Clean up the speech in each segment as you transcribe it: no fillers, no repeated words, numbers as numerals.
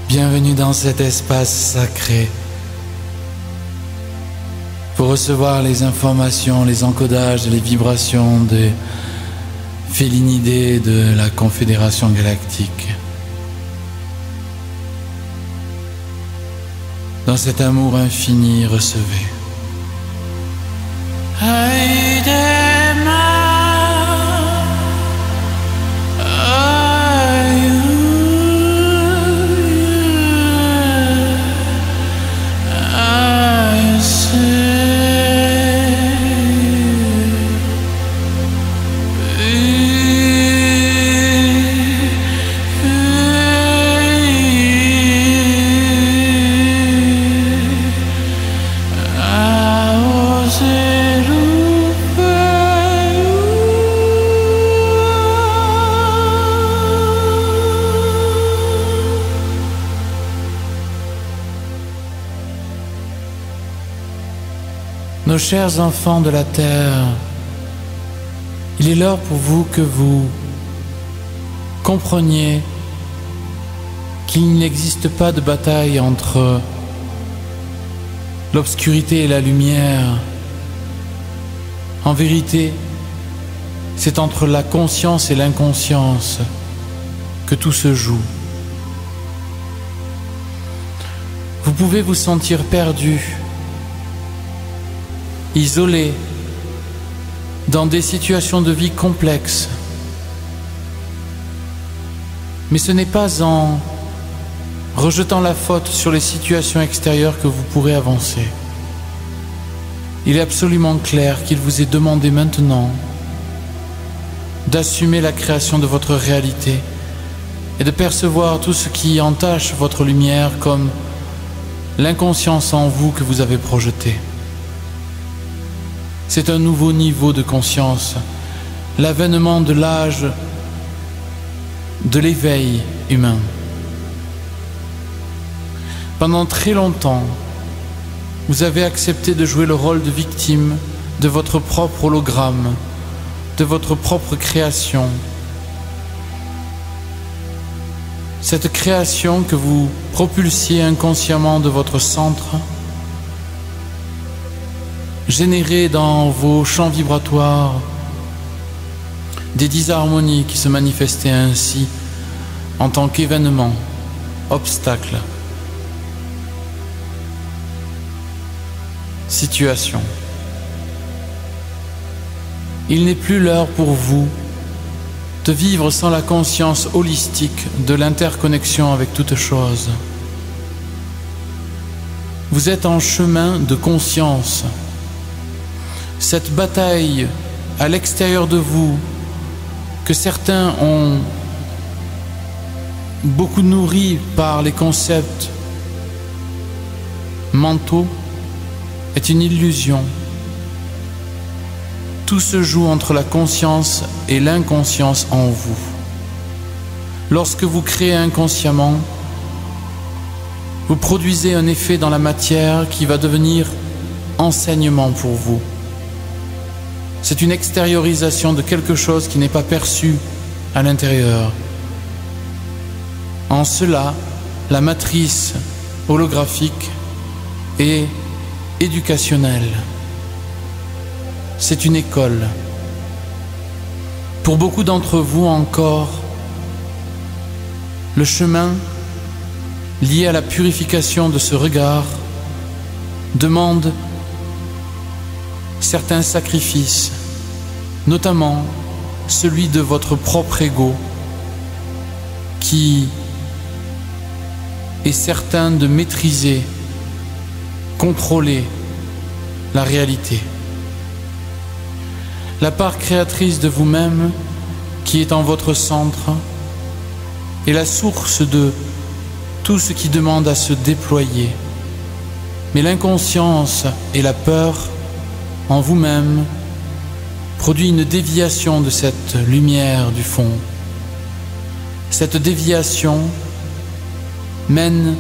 Bienvenue dans cet espace sacré pour recevoir les informations, les encodages et les vibrations des félinidés de la Confédération Galactique. Dans cet amour infini, recevez. Nos chers enfants de la Terre, il est l'heure pour vous que vous compreniez qu'il n'existe pas de bataille entre l'obscurité et la lumière. En vérité, c'est entre la conscience et l'inconscience que tout se joue. Vous pouvez vous sentir perdu, isolé, dans des situations de vie complexes. Mais ce n'est pas en rejetant la faute sur les situations extérieures que vous pourrez avancer. Il est absolument clair qu'il vous est demandé maintenant d'assumer la création de votre réalité et de percevoir tout ce qui entache votre lumière comme l'inconscience en vous que vous avez projeté. C'est un nouveau niveau de conscience, l'avènement de l'âge de l'éveil humain. Pendant très longtemps, vous avez accepté de jouer le rôle de victime de votre propre hologramme, de votre propre création. Cette création que vous propulsiez inconsciemment de votre centre, générer dans vos champs vibratoires des disharmonies qui se manifestaient ainsi en tant qu'événements, obstacles, situations. Il n'est plus l'heure pour vous de vivre sans la conscience holistique de l'interconnexion avec toute chose. Vous êtes en chemin de conscience. Cette bataille à l'extérieur de vous, que certains ont beaucoup nourrie par les concepts mentaux, est une illusion. Tout se joue entre la conscience et l'inconscience en vous. Lorsque vous créez inconsciemment, vous produisez un effet dans la matière qui va devenir enseignement pour vous. C'est une extériorisation de quelque chose qui n'est pas perçu à l'intérieur. En cela, la matrice holographique est éducationnelle. C'est une école. Pour beaucoup d'entre vous encore, le chemin lié à la purification de ce regard demande certains sacrifices, notamment celui de votre propre ego, qui est certain de maîtriser, contrôler la réalité. La part créatrice de vous-même, qui est en votre centre, est la source de tout ce qui demande à se déployer. Mais l'inconscience et la peur en vous-même produit une déviation de cette lumière du fond. Cette déviation mène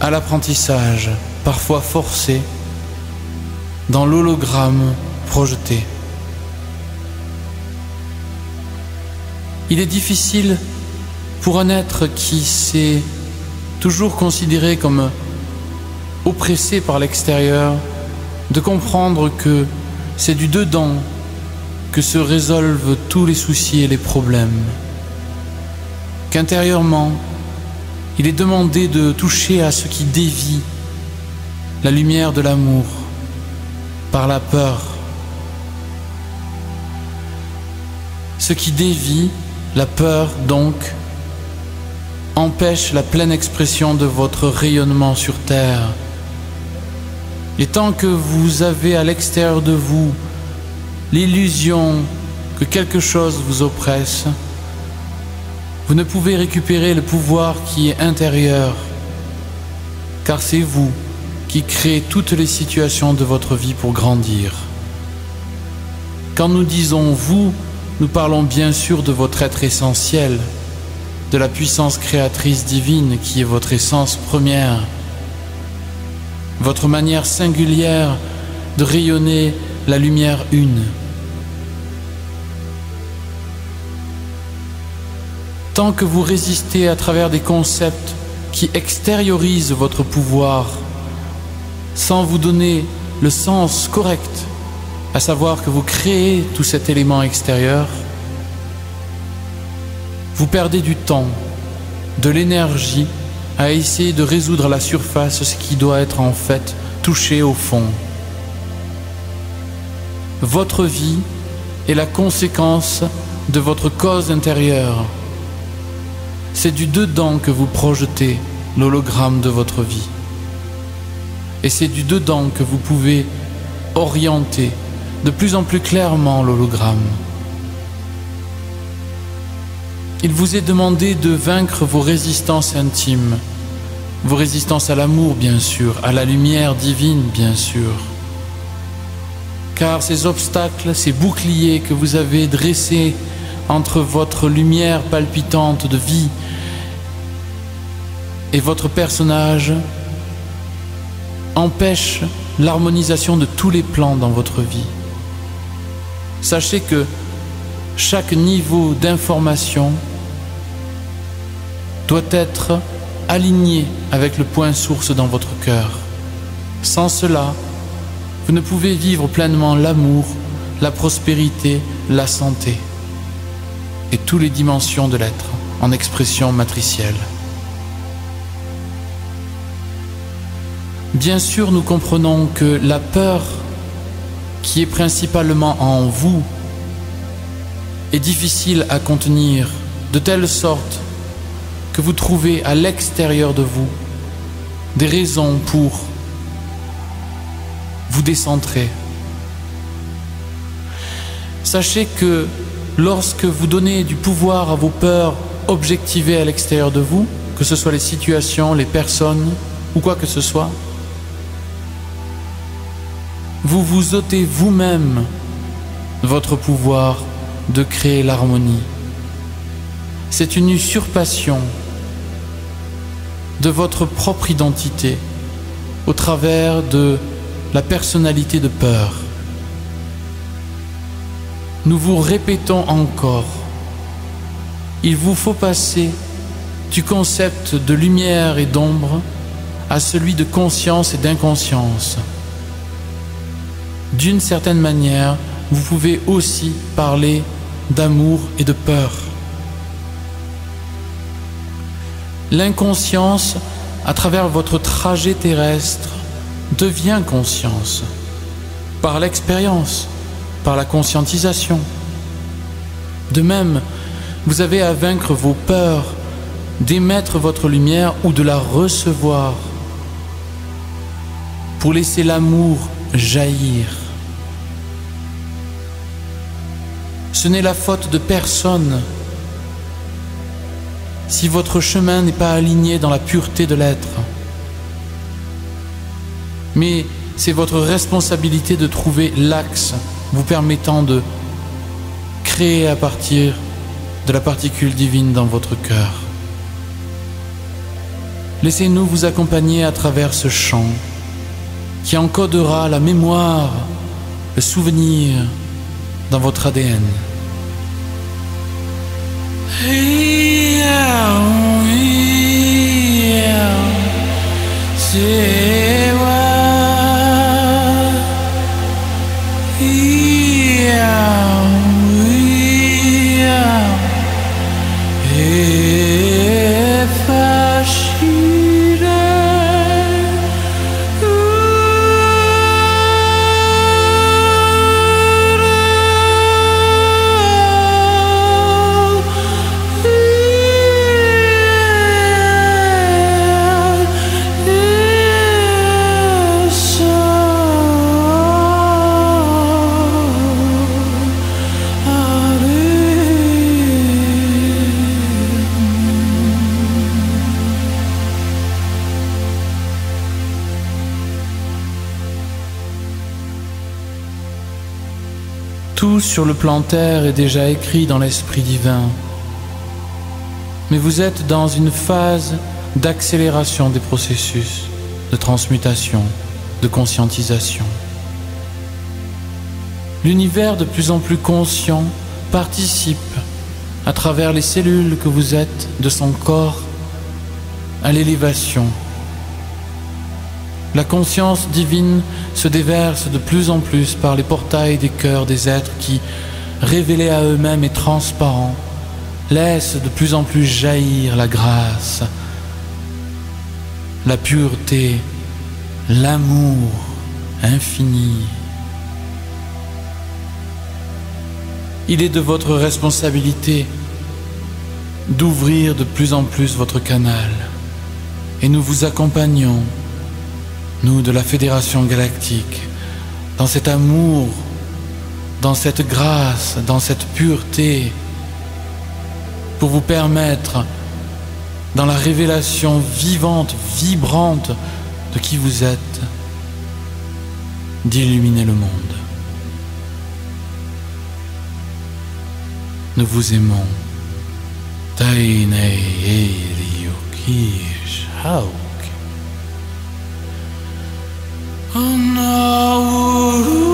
à l'apprentissage, parfois forcé, dans l'hologramme projeté. Il est difficile pour un être qui s'est toujours considéré comme oppressé par l'extérieur, de comprendre que c'est du dedans que se résolvent tous les soucis et les problèmes. Qu'intérieurement, il est demandé de toucher à ce qui dévie la lumière de l'amour par la peur. Ce qui dévie la peur, donc, empêche la pleine expression de votre rayonnement sur terre. Et tant que vous avez à l'extérieur de vous l'illusion que quelque chose vous oppresse, vous ne pouvez récupérer le pouvoir qui est intérieur, car c'est vous qui créez toutes les situations de votre vie pour grandir. Quand nous disons vous, nous parlons bien sûr de votre être essentiel, de la puissance créatrice divine qui est votre essence première, votre manière singulière de rayonner la lumière une. Tant que vous résistez à travers des concepts qui extériorisent votre pouvoir, sans vous donner le sens correct, à savoir que vous créez tout cet élément extérieur, vous perdez du temps, de l'énergie à essayer de résoudre à la surface ce qui doit être en fait touché au fond. Votre vie est la conséquence de votre cause intérieure. C'est du dedans que vous projetez l'hologramme de votre vie. Et c'est du dedans que vous pouvez orienter de plus en plus clairement l'hologramme. Il vous est demandé de vaincre vos résistances intimes, vos résistances à l'amour bien sûr, à la lumière divine bien sûr. Car ces obstacles, ces boucliers que vous avez dressés entre votre lumière palpitante de vie et votre personnage empêchent l'harmonisation de tous les plans dans votre vie. Sachez que chaque niveau d'information doit être aligné avec le point source dans votre cœur. Sans cela, vous ne pouvez vivre pleinement l'amour, la prospérité, la santé et toutes les dimensions de l'être en expression matricielle. Bien sûr, nous comprenons que la peur qui est principalement en vous est difficile à contenir, de telle sorte que vous trouvez à l'extérieur de vous des raisons pour vous décentrer. Sachez que lorsque vous donnez du pouvoir à vos peurs objectivées à l'extérieur de vous, que ce soit les situations, les personnes ou quoi que ce soit, vous vous ôtez vous-même votre pouvoir de créer l'harmonie. C'est une usurpation de votre propre identité au travers de la personnalité de peur. Nous vous répétons encore, il vous faut passer du concept de lumière et d'ombre à celui de conscience et d'inconscience. D'une certaine manière, vous pouvez aussi parler d'amour et de peur. L'inconscience, à travers votre trajet terrestre, devient conscience, par l'expérience, par la conscientisation. De même, vous avez à vaincre vos peurs, d'émettre votre lumière ou de la recevoir, pour laisser l'amour jaillir. Ce n'est la faute de personne si votre chemin n'est pas aligné dans la pureté de l'être. Mais c'est votre responsabilité de trouver l'axe vous permettant de créer à partir de la particule divine dans votre cœur. Laissez-nous vous accompagner à travers ce chant qui encodera la mémoire, le souvenir dans votre ADN. Hey, yeah. Tout sur le plan terre est déjà écrit dans l'Esprit divin. Mais vous êtes dans une phase d'accélération des processus, de transmutation, de conscientisation. L'univers de plus en plus conscient participe, à travers les cellules que vous êtes, de son corps, à l'élévation. La conscience divine se déverse de plus en plus par les portails des cœurs des êtres qui, révélés à eux-mêmes et transparents, laissent de plus en plus jaillir la grâce, la pureté, l'amour infini. Il est de votre responsabilité d'ouvrir de plus en plus votre canal et nous vous accompagnons, nous de la Fédération Galactique, dans cet amour, dans cette grâce, dans cette pureté, pour vous permettre, dans la révélation vivante, vibrante de qui vous êtes, d'illuminer le monde. Nous vous aimons. Taine Eliyokish Hauk. Oh no.